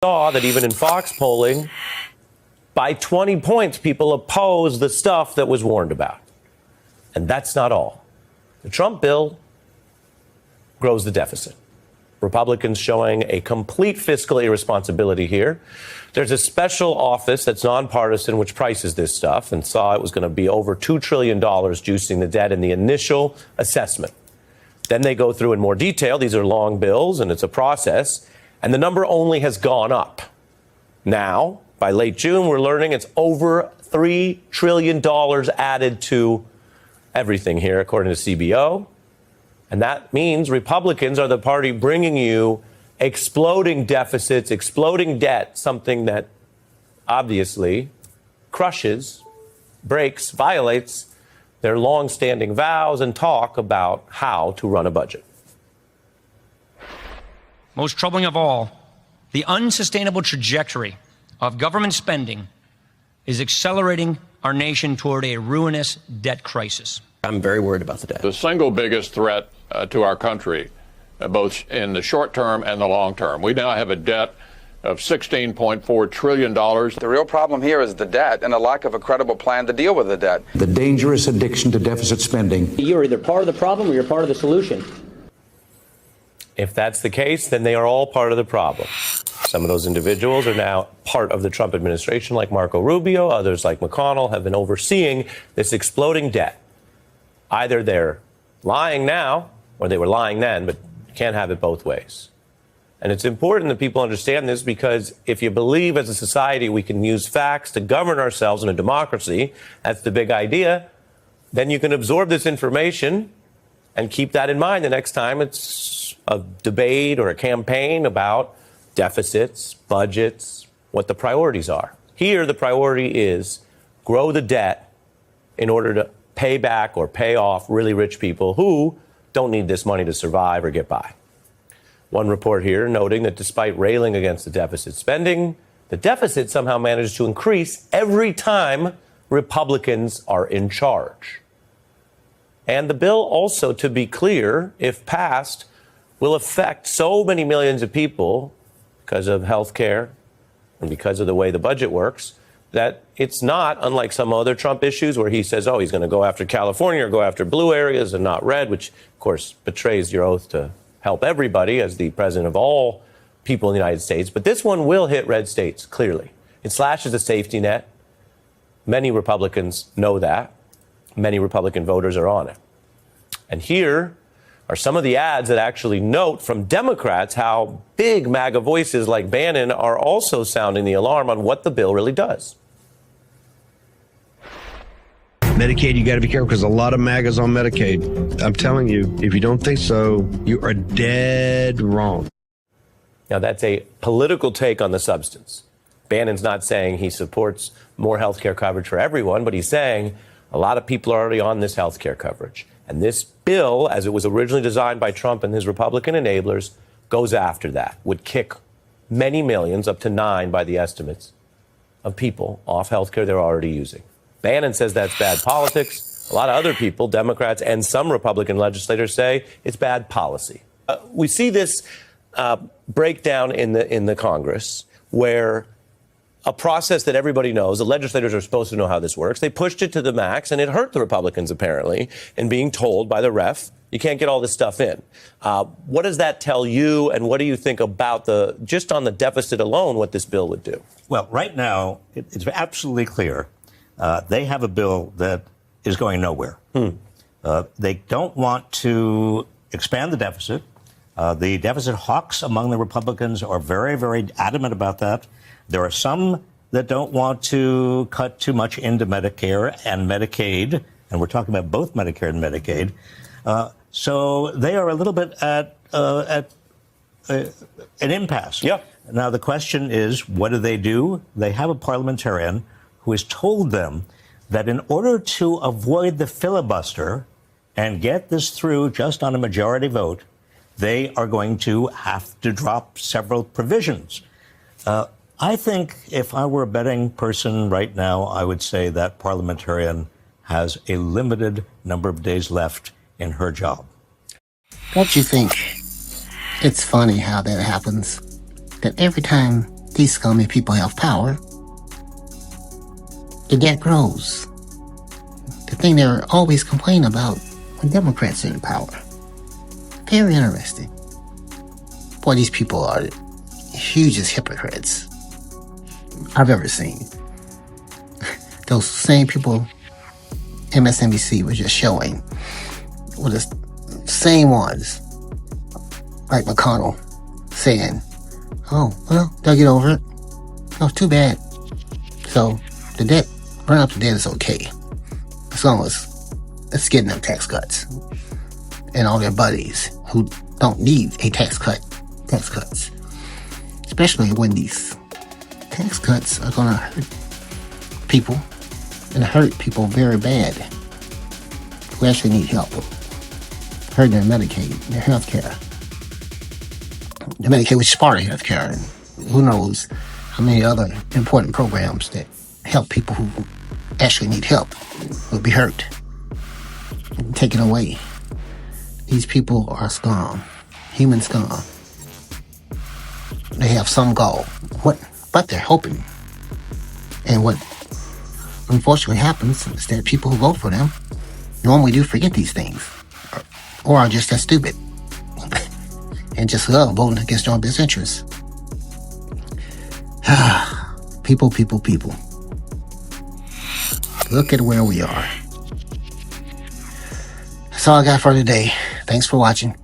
Saw that even in Fox polling, by 20 points, people oppose the stuff that was warned about. And that's not all. The Trump bill grows the deficit. Republicans showing a complete fiscal irresponsibility here. There's a special office that's nonpartisan which prices this stuff and saw it was going to be over $2 trillion juicing the debt in the initial assessment. Then they go through in more detail. These are long bills and it's a process. And the number only has gone up. Now, by late June, we're learning it's over $3 trillion added to everything here, according to CBO. And that means Republicans are the party bringing you exploding deficits, exploding debt, something that obviously crushes, breaks, violates their long-standing vows and talk about how to run a budget. Most troubling of all, the unsustainable trajectory of government spending is accelerating our nation toward a ruinous debt crisis. I'm very worried about the debt. The single biggest threat to our country, both in the short term and the long term. We now have a debt of $16.4 trillion. The real problem here is the debt and the lack of a credible plan to deal with the debt. The dangerous addiction to deficit spending. You're either part of the problem or you're part of the solution. If that's the case, then they are all part of the problem. Some of those individuals are now part of the Trump administration, like Marco Rubio. Others, like McConnell, have been overseeing this exploding debt. Either they're lying now or they were lying then, but you can't have it both ways. And it's important that people understand this because if you believe as a society we can use facts to govern ourselves in a democracy, that's the big idea, then you can absorb this information and keep that in mind the next time it's a debate or a campaign about deficits, budgets, what the priorities are. Here, the priority is grow the debt in order to pay back or pay off really rich people who don't need this money to survive or get by. One report here noting that despite railing against the deficit spending, the deficit somehow managed to increase every time Republicans are in charge. And the bill also, to be clear, if passed, will affect so many millions of people because of health care and because of the way the budget works, that it's not, unlike some other Trump issues where he says, oh, he's going to go after California or go after blue areas and not red, which, of course, betrays your oath to help everybody as the president of all people in the United States. But this one will hit red states, clearly. It slashes a safety net. Many Republicans know that. Many Republican voters are on it. And here are some of the ads that actually note from Democrats how big MAGA voices like Bannon are also sounding the alarm on what the bill really does. Medicaid, you got to be careful because a lot of MAGA's on Medicaid. I'm telling you, if you don't think so, you are dead wrong. Now, that's a political take on the substance. Bannon's not saying he supports more health care coverage for everyone, but he's saying a lot of people are already on this health care coverage. And this bill, as it was originally designed by Trump and his Republican enablers, goes after that, would kick many millions, up to 9 by the estimates, of people off health care they're already using. Bannon says that's bad politics. A lot of other people, Democrats and some Republican legislators, say it's bad policy. We see this breakdown in the Congress where a process that everybody knows, the legislators are supposed to know how this works. They pushed it to the max, and it hurt the Republicans, apparently, in being told by the ref, you can't get all this stuff in. What does that tell you, and what do you think about just on the deficit alone, what this bill would do? Well, right now, it's absolutely clear. They have a bill that is going nowhere. They don't want to expand the deficit. The deficit hawks among the Republicans are very, very adamant about that. There are some that don't want to cut too much into Medicare and Medicaid, and we're talking about both Medicare and Medicaid. So they are a little bit at an impasse. Yeah. Now, the question is, what do? They have a parliamentarian who has told them that in order to avoid the filibuster and get this through just on a majority vote, they are going to have to drop several provisions. I think if I were a betting person right now, I would say that parliamentarian has a limited number of days left in her job. Don't you think it's funny how that happens? That every time these scummy people have power, the debt grows. The thing they're always complaining about when Democrats are in power. Very interesting. Boy, these people are the hugest hypocrites I've ever seen. Those same people MSNBC was just showing were the same ones, like McConnell, saying, oh, well, they'll get over it. Oh, too bad. So the debt, run up the debt is okay. As long as it's getting them tax cuts. And all their buddies who don't need a tax cuts. Especially when these tax cuts are going to hurt people, and hurt people very bad who actually need help. Hurt their Medicaid, their health care. The Medicaid, which is part of health care, and who knows how many other important programs that help people who actually need help will be hurt and taken away. These people are scum, human scum. They have some gall, but they're hoping. And what unfortunately happens is that people who vote for them normally do forget these things, or are just as stupid and just love voting against their own best interests. People. Look at where we are. That's all I got for today. Thanks for watching.